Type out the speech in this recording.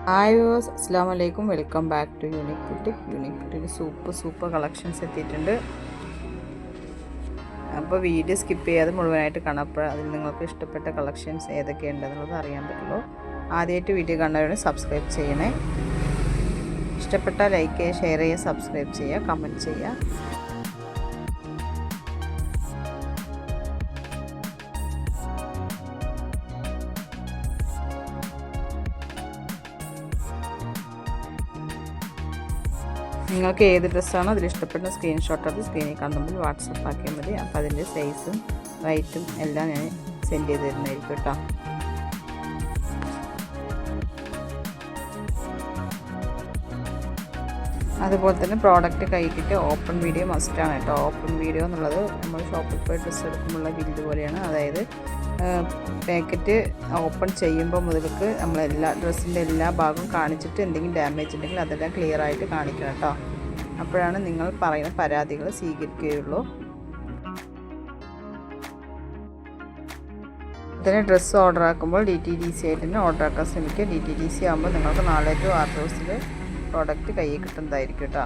Hi viewers, അസ്സലാമു അലൈക്കും. Welcome back to unique boutique. Unique boutique super collections എത്തിയിട്ടുണ്ട്. അപ്പോൾ വീഡിയോ സ്കിപ്പ് ചെയ്യാതെ മുഴുവനായിട്ട് കാണാം. അപ്പോൾ അതിൽ നിങ്ങൾക്ക് ഇഷ്ടപ്പെട്ട കളക്ഷൻസ് ഏതൊക്കെയുണ്ടെന്നുള്ളത് അറിയാൻ പറ്റുള്ളൂ. ആദ്യമായിട്ട് വീഡിയോ കണ്ടവരെ സബ്സ്ക്രൈബ് ചെയ്യണേ. ഇഷ്ടപ്പെട്ടാൽ ലൈക്ക് ചെയ്യുക, ഷെയർ ചെയ്യുക, സബ്സ്ക്രൈബ് ചെയ്യുക, കമൻറ്റ് ചെയ്യുക. നിങ്ങൾക്ക് ഏത് ഡ്രസ്സാണോ അതിൽ ഇഷ്ടപ്പെടുന്ന സ്ക്രീൻഷോട്ട് അത് സ്ക്രീനിൽ കാണുമ്പോൾ വാട്സപ്പ് ആക്കിയാൽ മതി. അപ്പോൾ അതിൻ്റെ സൈസും റേറ്റും എല്ലാം ഞാൻ സെൻഡ് ചെയ്ത് തരുന്നതായിരിക്കും കേട്ടോ. അതുപോലെ തന്നെ പ്രോഡക്റ്റ് കൈക്കിട്ട് ഓപ്പൺ വീഡിയോ മസ്റ്റാണ് കേട്ടോ. ഓപ്പൺ വീഡിയോ എന്നുള്ളത് നമ്മൾ ഷോപ്പിൽ പോയി ഡ്രസ്സ് എടുക്കുമ്പോഴുള്ള ബില്ല് പോലെയാണ്. അതായത് പാക്കറ്റ് ഓപ്പൺ ചെയ്യുമ്പോൾ മുതൽക്ക് നമ്മളെല്ലാ ഡ്രസ്സിൻ്റെ എല്ലാ ഭാഗവും കാണിച്ചിട്ട് എന്തെങ്കിലും ഡാമേജ് ഉണ്ടെങ്കിൽ അതെല്ലാം ക്ലിയർ ആയിട്ട് കാണിക്കണം കേട്ടോ. അപ്പോഴാണ് നിങ്ങൾ പറയുന്ന പരാതികൾ സ്വീകരിക്കുകയുള്ളൂ. ഇതിന് ഡ്രസ്സ് ഓർഡർ ആക്കുമ്പോൾ DTDC ആയിട്ട് തന്നെ ഓർഡർ ആക്കാൻ ശ്രമിക്കുക. DTDC ആകുമ്പോൾ നിങ്ങൾക്ക് 4 to 6 ദിവസത്തിൽ പ്രോഡക്റ്റ് കയ്യിൽ കിട്ടുന്നതായിരിക്കും കേട്ടോ.